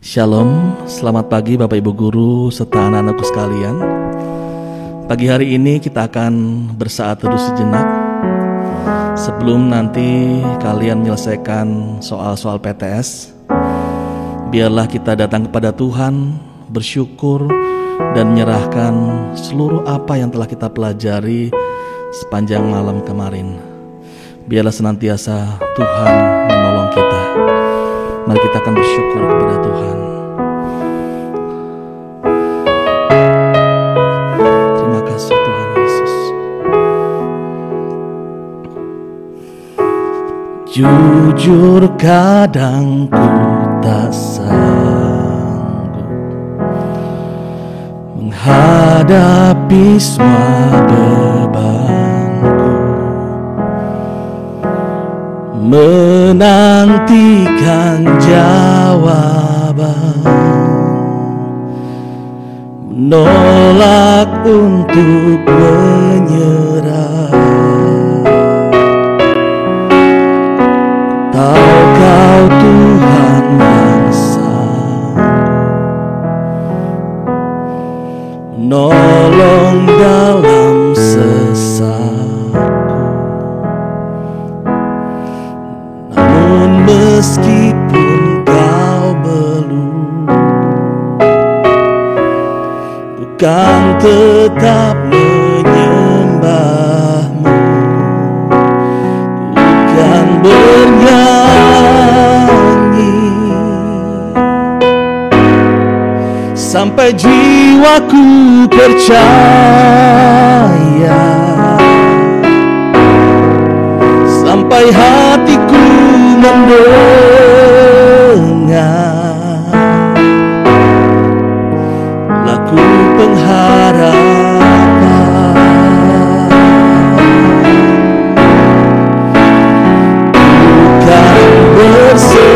Shalom, selamat pagi Bapak Ibu Guru serta anak-anakku sekalian. Pagi hari ini kita akan bersaat teduh sejenak. Sebelum nanti kalian menyelesaikan soal-soal PTS, biarlah kita datang kepada Tuhan, bersyukur dan menyerahkan seluruh apa yang telah kita pelajari sepanjang malam kemarin. Biarlah senantiasa Tuhan menolong kita. Mari kita akan bersyukur kepada Tuhan. Terima kasih Tuhan Yesus. Jujur kadang ku tak sanggup menghadapi semua bebanku, menantikan jawaban, menolak untuk menyerah. Tahu Kau Tuhan yang sanggup menolong dalam sesatku. Meskipun Kau belum, ku kan tetap menyembah-Mu. Ku kan bernyanyi sampai jiwaku percaya, sampai hatiku mendengar lagu pengharapan. Bukan berserah,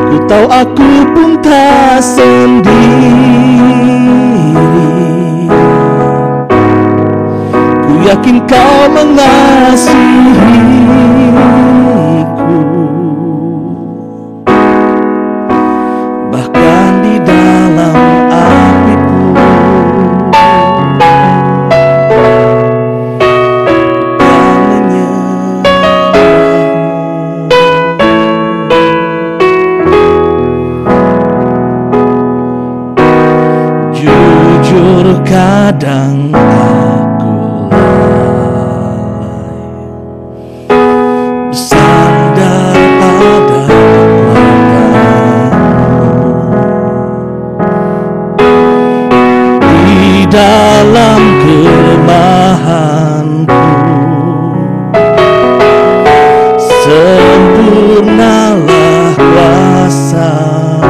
ku tahu aku pun tak sendiri. Yakin Kau mengasihiku, bahkan di dalam api pun Kau menyerah-Mu. Jujur kadang dalam kelemahanku, sempurnalah kuasa-Mu.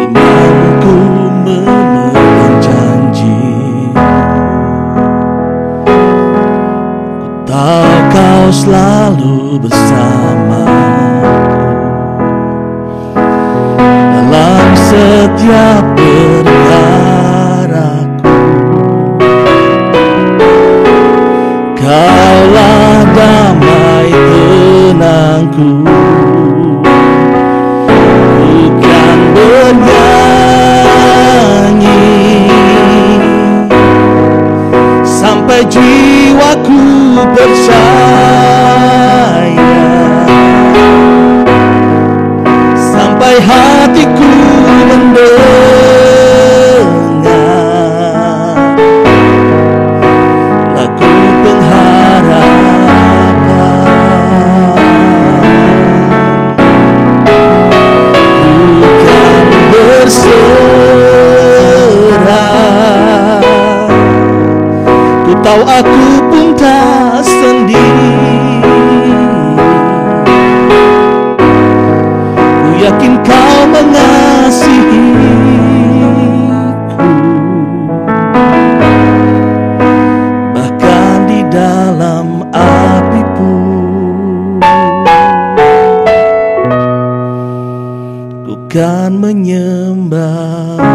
Imanku memegang janji, ku tahu Kau selalu bersamaku dalam setiap perkaraku. Kaulah damai tenangku, bukan bernyanyi sampai jiwaku percaya, sampai hatiku mendengar lagu pengharapan. Bukan berserah, ku tahu aku pun tak sendiri. Ku yakin Kau mengasihiku, bahkan di dalam api pun ku kan menyembah-Mu.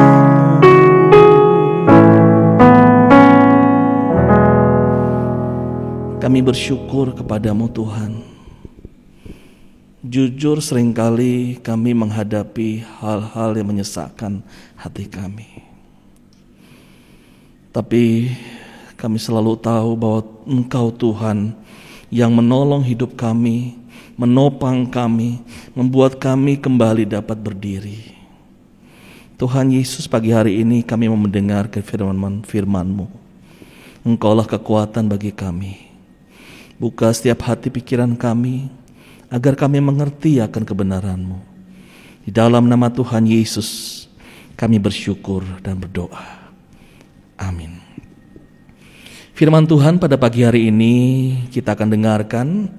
Kami bersyukur kepadamu Tuhan. Jujur seringkali kami menghadapi hal-hal yang menyesakkan hati kami. Tapi kami selalu tahu bahwa Engkau Tuhan yang menolong hidup kami, menopang kami, membuat kami kembali dapat berdiri. Tuhan Yesus, pagi hari ini kami mau mendengar firman-Mu. Engkaulah kekuatan bagi kami. Buka setiap hati pikiran kami, agar kami mengerti akan kebenaran-Mu. Di dalam nama Tuhan Yesus, kami bersyukur dan berdoa. Amin. Firman Tuhan pada pagi hari ini kita akan dengarkan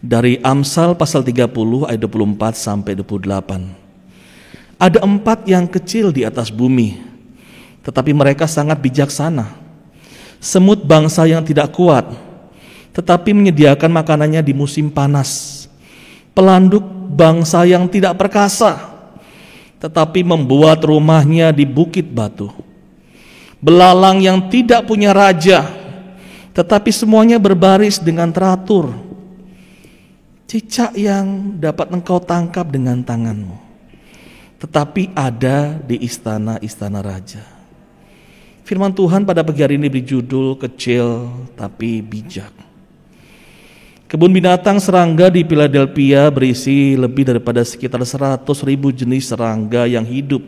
dari Amsal pasal 30 ayat 24 sampai 28. Ada 4 yang kecil di atas bumi, tetapi mereka sangat bijaksana. Semut bangsa yang tidak kuat, tetapi menyediakan makanannya di musim panas. Pelanduk bangsa yang tidak perkasa, tetapi membuat rumahnya di bukit batu. Belalang yang tidak punya raja, tetapi semuanya berbaris dengan teratur. Cicak yang dapat engkau tangkap dengan tanganmu, tetapi ada di istana-istana raja. Firman Tuhan pada pagi hari ini berjudul kecil tapi bijak. Kebun binatang serangga di Philadelphia berisi lebih daripada sekitar 100.000 jenis serangga yang hidup,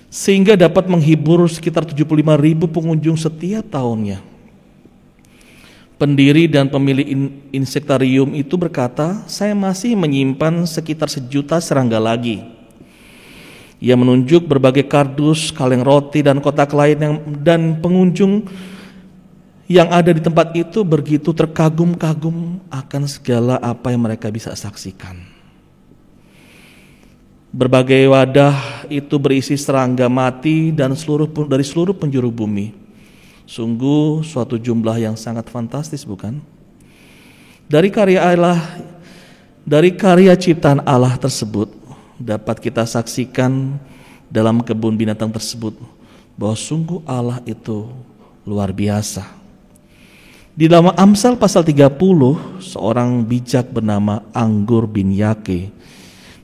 sehingga dapat menghibur sekitar 75.000 pengunjung setiap tahunnya. Pendiri dan pemilik insektarium itu berkata, "Saya masih menyimpan sekitar 1 juta serangga lagi." Ia menunjuk berbagai kardus, kaleng roti, dan kotak lain dan pengunjung yang ada di tempat itu begitu terkagum-kagum akan segala apa yang mereka bisa saksikan. Berbagai wadah itu berisi serangga mati dan dari seluruh penjuru bumi. Sungguh suatu jumlah yang sangat fantastis, bukan? Dari karya ciptaan Allah tersebut dapat kita saksikan dalam kebun binatang tersebut bahwa sungguh Allah itu luar biasa. Di dalam Amsal pasal 30, seorang bijak bernama Anggur bin Yake,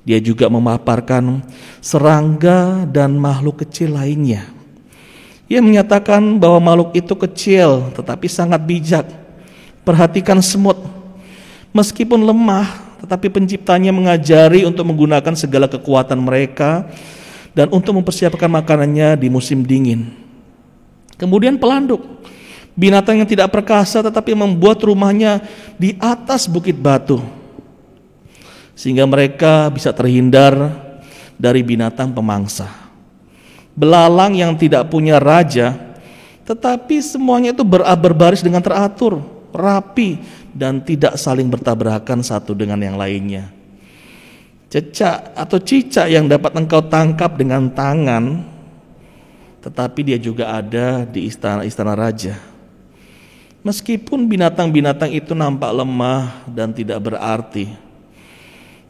dia juga memaparkan serangga dan makhluk kecil lainnya. Ia menyatakan bahwa makhluk itu kecil tetapi sangat bijak. Perhatikan semut, meskipun lemah, tetapi penciptanya mengajari untuk menggunakan segala kekuatan mereka dan untuk mempersiapkan makanannya di musim dingin. Kemudian pelanduk, binatang yang tidak perkasa tetapi membuat rumahnya di atas bukit batu, sehingga mereka bisa terhindar dari binatang pemangsa. Belalang yang tidak punya raja, tetapi semuanya itu berbaris dengan teratur, rapi, dan tidak saling bertabrakan satu dengan yang lainnya. Cicak yang dapat engkau tangkap dengan tangan, tetapi dia juga ada di istana-istana raja. Meskipun binatang-binatang itu nampak lemah dan tidak berarti,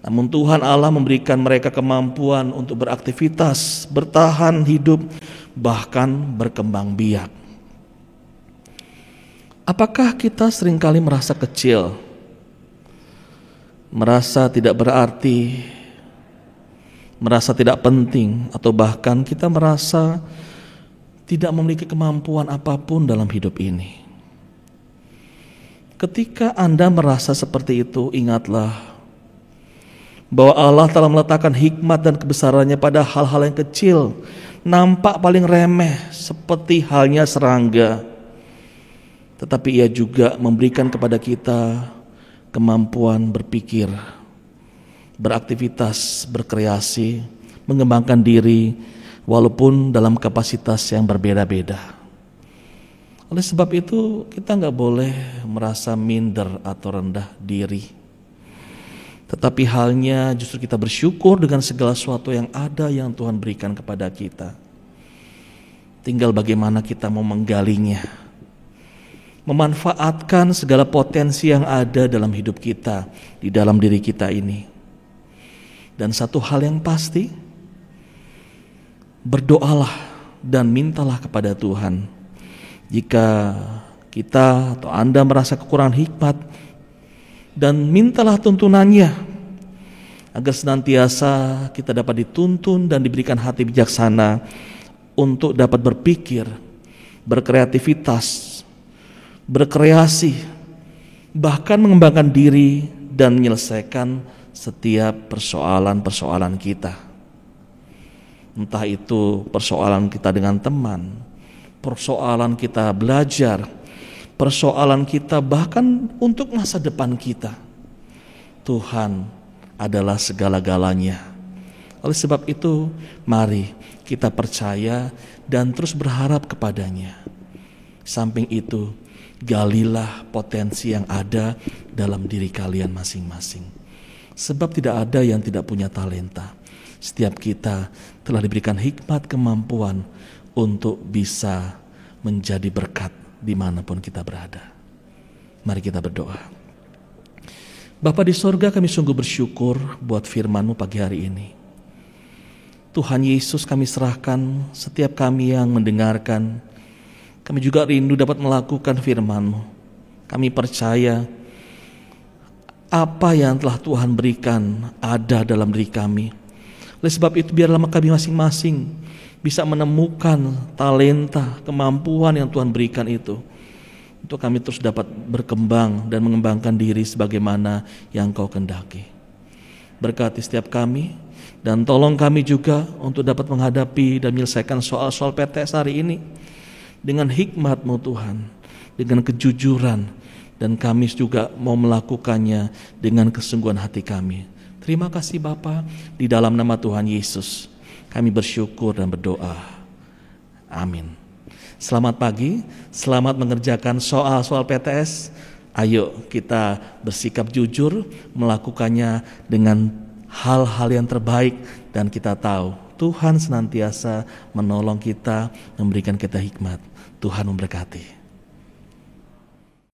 namun Tuhan Allah memberikan mereka kemampuan untuk beraktivitas, bertahan hidup, bahkan berkembang biak. Apakah kita seringkali merasa kecil, merasa tidak berarti, merasa tidak penting, atau bahkan kita merasa tidak memiliki kemampuan apapun dalam hidup ini? Ketika Anda merasa seperti itu, ingatlah bahwa Allah telah meletakkan hikmat dan kebesarannya pada hal-hal yang kecil, nampak paling remeh seperti halnya serangga. Tetapi Ia juga memberikan kepada kita kemampuan berpikir, beraktivitas, berkreasi, mengembangkan diri, walaupun dalam kapasitas yang berbeda-beda. Oleh sebab itu kita nggak boleh merasa minder atau rendah diri. Tetapi halnya justru kita bersyukur dengan segala sesuatu yang ada yang Tuhan berikan kepada kita. Tinggal bagaimana kita mau menggalinya, memanfaatkan segala potensi yang ada dalam hidup kita, di dalam diri kita ini. Dan satu hal yang pasti, berdoalah dan mintalah kepada Tuhan. Jika kita atau Anda merasa kekurangan hikmat, dan mintalah tuntunannya agar senantiasa kita dapat dituntun dan diberikan hati bijaksana untuk dapat berpikir, berkreativitas, berkreasi, bahkan mengembangkan diri dan menyelesaikan setiap persoalan-persoalan kita. Entah itu persoalan kita dengan teman, persoalan kita belajar, persoalan kita bahkan untuk masa depan kita. Tuhan adalah segala-galanya. Oleh sebab itu, mari kita percaya dan terus berharap kepadanya. Samping itu, galilah potensi yang ada dalam diri kalian masing-masing. Sebab tidak ada yang tidak punya talenta. Setiap kita telah diberikan hikmat kemampuan untuk bisa menjadi berkat dimanapun kita berada. Mari kita berdoa. Bapa di sorga, kami sungguh bersyukur buat firman-Mu pagi hari ini. Tuhan Yesus, kami serahkan setiap kami yang mendengarkan. Kami juga rindu dapat melakukan firman-Mu. Kami percaya apa yang telah Tuhan berikan ada dalam diri kami. Oleh sebab itu, biarlah kami masing-masing bisa menemukan talenta, kemampuan yang Tuhan berikan itu, untuk kami terus dapat berkembang dan mengembangkan diri sebagaimana yang Kau kehendaki. Berkati setiap kami, dan tolong kami juga untuk dapat menghadapi dan menyelesaikan soal-soal PTS hari ini dengan hikmat-Mu Tuhan, dengan kejujuran, dan kami juga mau melakukannya dengan kesungguhan hati kami. Terima kasih Bapa, di dalam nama Tuhan Yesus kami bersyukur dan berdoa. Amin. Selamat pagi, selamat mengerjakan soal-soal PTS. Ayo kita bersikap jujur, melakukannya dengan hal-hal yang terbaik, dan kita tahu Tuhan senantiasa menolong kita, memberikan kita hikmat. Tuhan memberkati.